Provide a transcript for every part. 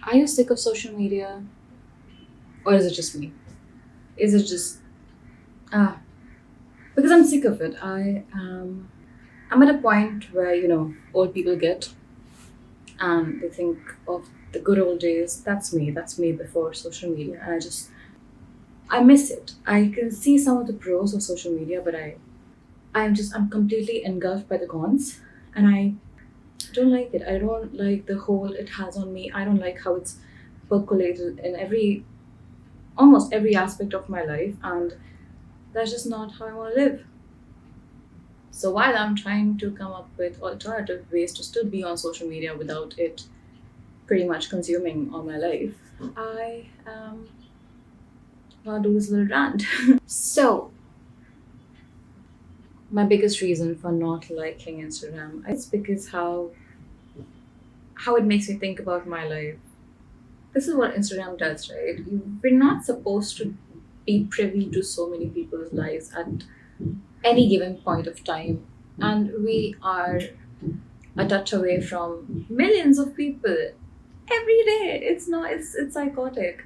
Are you sick of social media? Or is it just me? Is it just ah because I'm sick of it. I'm at a point where, old people get and they think of the good old days. That's me. That's me before social media. And I miss it. I can see some of the pros of social media, but I'm completely engulfed by the cons, and I don't like it. I don't like the hold it has on me. I don't like how it's percolated in almost every aspect of my life, and that's just not how I want to live. So while I'm trying to come up with alternative ways to still be on social media without it pretty much consuming all my life, I gonna do this little rant. So my biggest reason for not liking Instagram is because how it makes me think about my life. This is what Instagram does, right? We're not supposed to be privy to so many people's lives at any given point of time, and we are a touch away from millions of people every day. It's psychotic,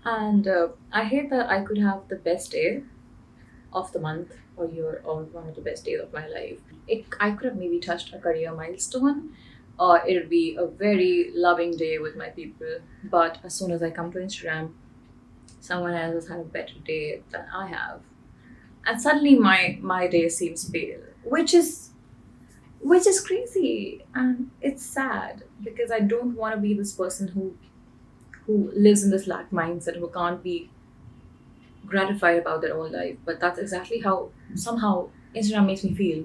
and I hate that I could have the best day of the month or year or one of the best days of my life. I could have maybe touched a career milestone, or it would be a very loving day with my people. But as soon as I come to Instagram, someone else has had a better day than I have, and suddenly my day seems pale, which is crazy, and it's sad because I don't want to be this person who lives in this lack mindset, who can't be gratified about their own life. But that's exactly how somehow Instagram makes me feel.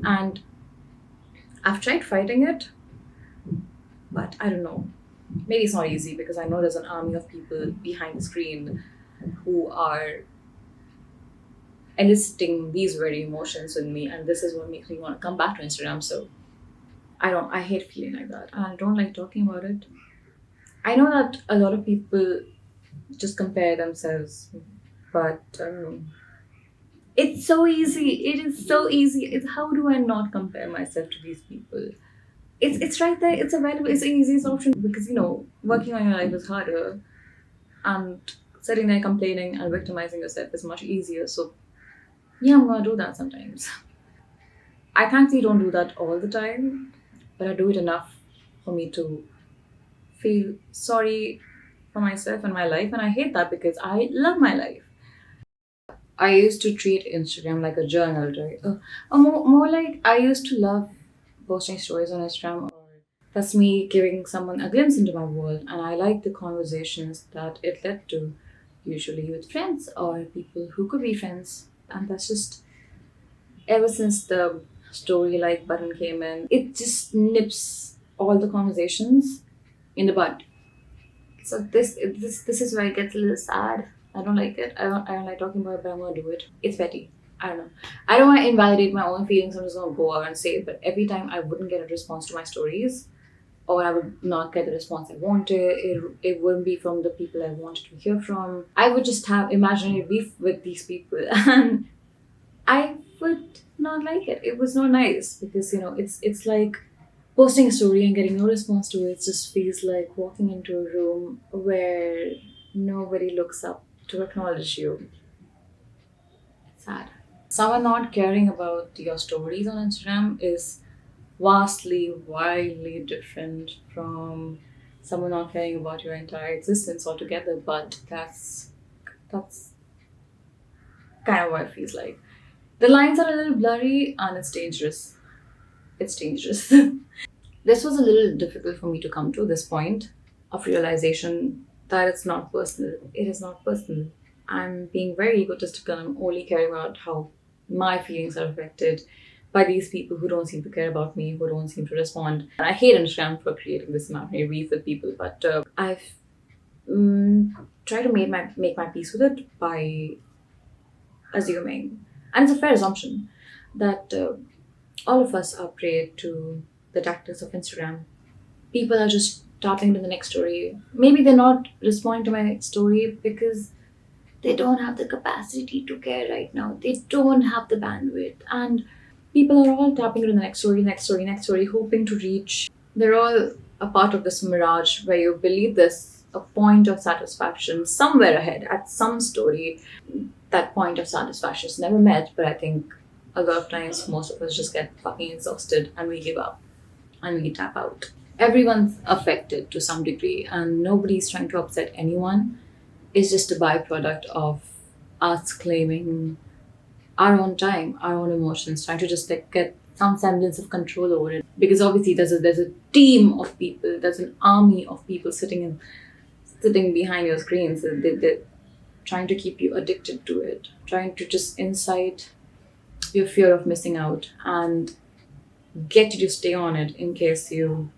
And I've tried fighting it, but I don't know. Maybe it's not easy because I know there's an army of people behind the screen who are eliciting these very emotions in me, and this is what makes me want to come back to Instagram. So I hate feeling like that, and I don't like talking about it. I know that a lot of people just compare themselves, but it's so easy. It is so easy. It's how do I not compare myself to these people? It's right there. It's available. It's the easiest option because working on your life is harder, and sitting there complaining and victimizing yourself is much easier. So yeah, I'm gonna do that sometimes. I thankfully don't do that all the time, but I do it enough for me to feel sorry for myself and my life, and I hate that because I love my life. I used to treat Instagram like a journal, right? Or more like I used to love posting stories on Instagram. That's me giving someone a glimpse into my world, and I like the conversations that it led to, usually with friends or people who could be friends. And that's just ever since the story like button came in, it just nips all the conversations in the bud. So this is where it gets a little sad. I don't like it. I don't like talking about it, but I'm gonna do it. It's petty. I don't know. I don't want to invalidate my own feelings. I'm just gonna go out and say it. But every time I wouldn't get a response to my stories, or I would not get the response I wanted. It wouldn't be from the people I wanted to hear from. I would just have imaginary beef with these people, and I would not like it. It was not nice because it's like posting a story and getting no response to it just feels like walking into a room where nobody looks up to acknowledge you. Sad. Someone not caring about your stories on Instagram is vastly, wildly different from someone not caring about your entire existence altogether. But that's kind of what it feels like. The lines are a little blurry and it's dangerous. It's dangerous. This was a little difficult for me to come to this point of realization that it's not personal. It is not personal. I'm being very egotistical. I'm only caring about how my feelings are affected by these people who don't seem to care about me, who don't seem to respond. And I hate Instagram for creating this imaginary beef with people, but I've tried to make my peace with it by assuming, and it's a fair assumption, that all of us are prey to the tactics of Instagram. People are just tapping to the next story. Maybe they're not responding to my story because they don't have the capacity to care right now. They don't have the bandwidth. And people are all tapping to the next story, next story, next story, hoping to reach. They're all a part of this mirage where you believe there's a point of satisfaction somewhere ahead at some story. That point of satisfaction is never met, but I think a lot of times most of us just get fucking exhausted and we give up and we tap out. Everyone's affected to some degree and nobody's trying to upset anyone. It's just a byproduct of us claiming our own time, our own emotions, trying to just like get some semblance of control over it. Because obviously there's a team of people, there's an army of people sitting behind your screens. They're trying to keep you addicted to it, trying to just incite your fear of missing out and get you to stay on it in case you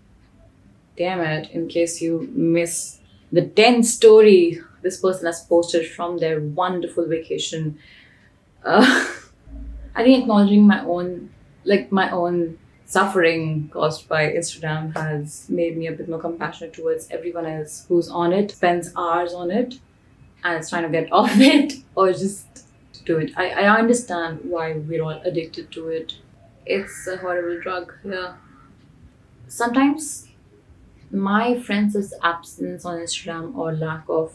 in case you miss the 10th story this person has posted from their wonderful vacation. I think acknowledging my own suffering caused by Instagram has made me a bit more compassionate towards everyone else who's on it, spends hours on it, and is trying to get off it or just do it. I understand why we're all addicted to it. It's a horrible drug, yeah. Sometimes my friends' absence on Instagram or lack of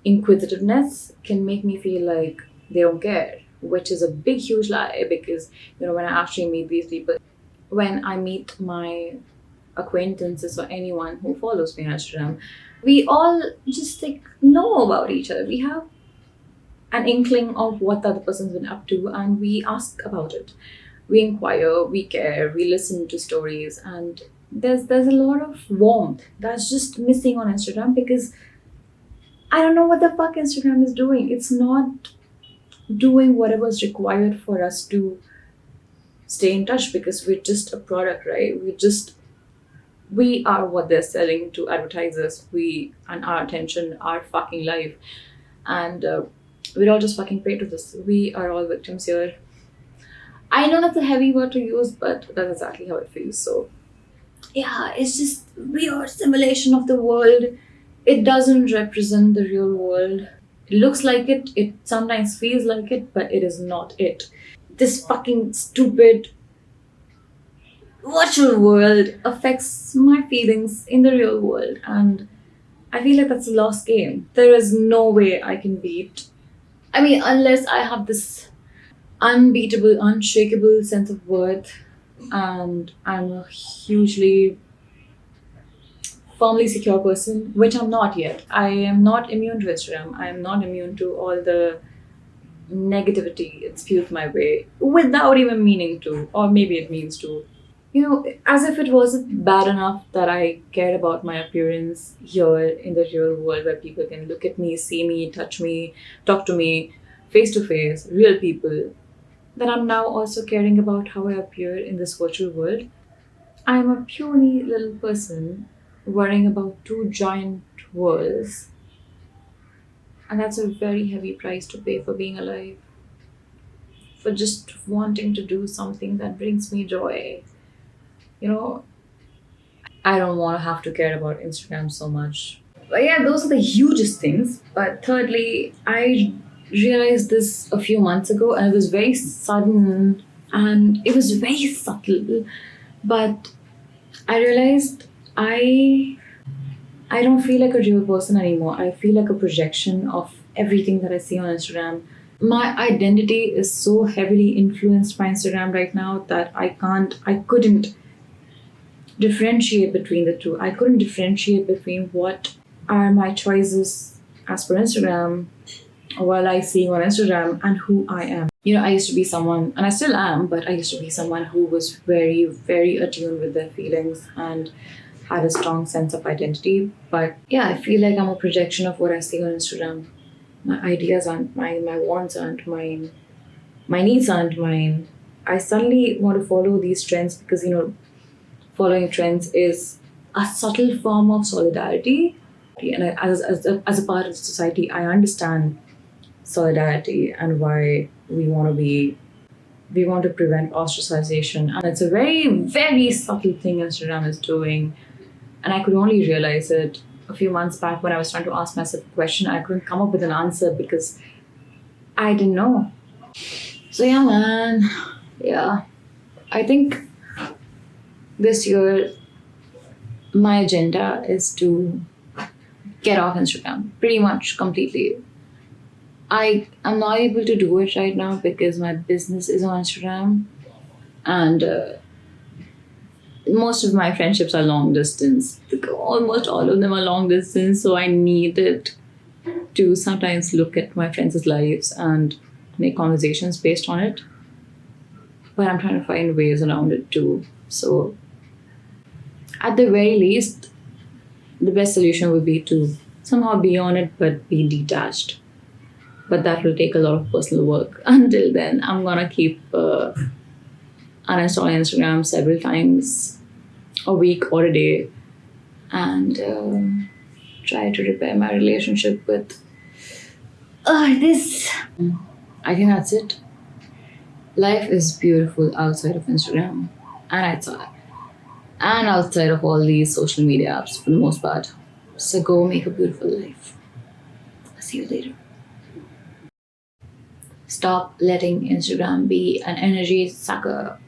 inquisitiveness can make me feel like they don't care, which is a big, huge lie because, when I actually meet these people, when I meet my acquaintances or anyone who follows me on Instagram, we all just like know about each other. We have an inkling of what the other person's been up to and we ask about it. We inquire, we care, we listen to stories, and there's a lot of warmth that's just missing on Instagram because I don't know what the fuck Instagram is doing. It's not doing whatever's required for us to stay in touch because we're just a product, right? We are what they're selling to advertisers. We and our attention, our fucking life, and we're all just fucking prey to this. We are all victims here. I know that's a heavy word to use, but that's exactly how it feels. So yeah, it's just we are a simulation of the world. It doesn't represent the real world. It looks like it sometimes feels like it, but it is not it. This fucking stupid virtual world affects my feelings in the real world, and I feel like that's a lost game. There is no way I can beat. I mean, unless I have this unbeatable, unshakable sense of worth, and I'm a hugely firmly secure person, which I'm not yet. I am not immune to Instagram. I am not immune to all the negativity it spews my way without even meaning to, or maybe it means to. As if it wasn't bad enough that I cared about my appearance here in the real world where people can look at me, see me, touch me, talk to me face to face, real people, then I'm now also caring about how I appear in this virtual world. I'm a puny little person worrying about two giant worlds, and that's a very heavy price to pay for being alive, for just wanting to do something that brings me joy. You know, I don't want to have to care about Instagram so much. But yeah, those are the hugest things. But thirdly, I realized this a few months ago and it was very sudden and it was very subtle. But I realized I don't feel like a real person anymore. I feel like a projection of everything that I see on Instagram. My identity is so heavily influenced by Instagram right now that I couldn't differentiate between the two. I couldn't differentiate between what are my choices as per Instagram, or what I see on Instagram, and who I am. I used to be someone, and I still am, but I used to be someone who was very, very attuned with their feelings and had a strong sense of identity. But yeah, I feel like I'm a projection of what I see on Instagram. My ideas aren't mine, my wants aren't mine, my needs aren't mine. I suddenly want to follow these trends because, following trends is a subtle form of solidarity. And as a part of society, I understand solidarity and why we want to prevent ostracization. And it's a very, very subtle thing Instagram is doing. And I could only realize it a few months back when I was trying to ask myself a question. I couldn't come up with an answer because I didn't know. So yeah, man. Yeah. I think this year my agenda is to get off Instagram pretty much completely. I am not able to do it right now because my business is on Instagram, and most of my friendships are long distance. Almost all of them are long distance, so I needed to sometimes look at my friends' lives and make conversations based on it. But I'm trying to find ways around it too. So, at the very least, the best solution would be to somehow be on it but be detached. But that will take a lot of personal work. Until then, I'm gonna keep uninstalling Instagram several times a week or a day, and try to repair my relationship with this. I think that's it. Life is beautiful outside of Instagram and outside of all these social media apps for the most part. So go make a beautiful life. See you later. Stop letting Instagram be an energy sucker.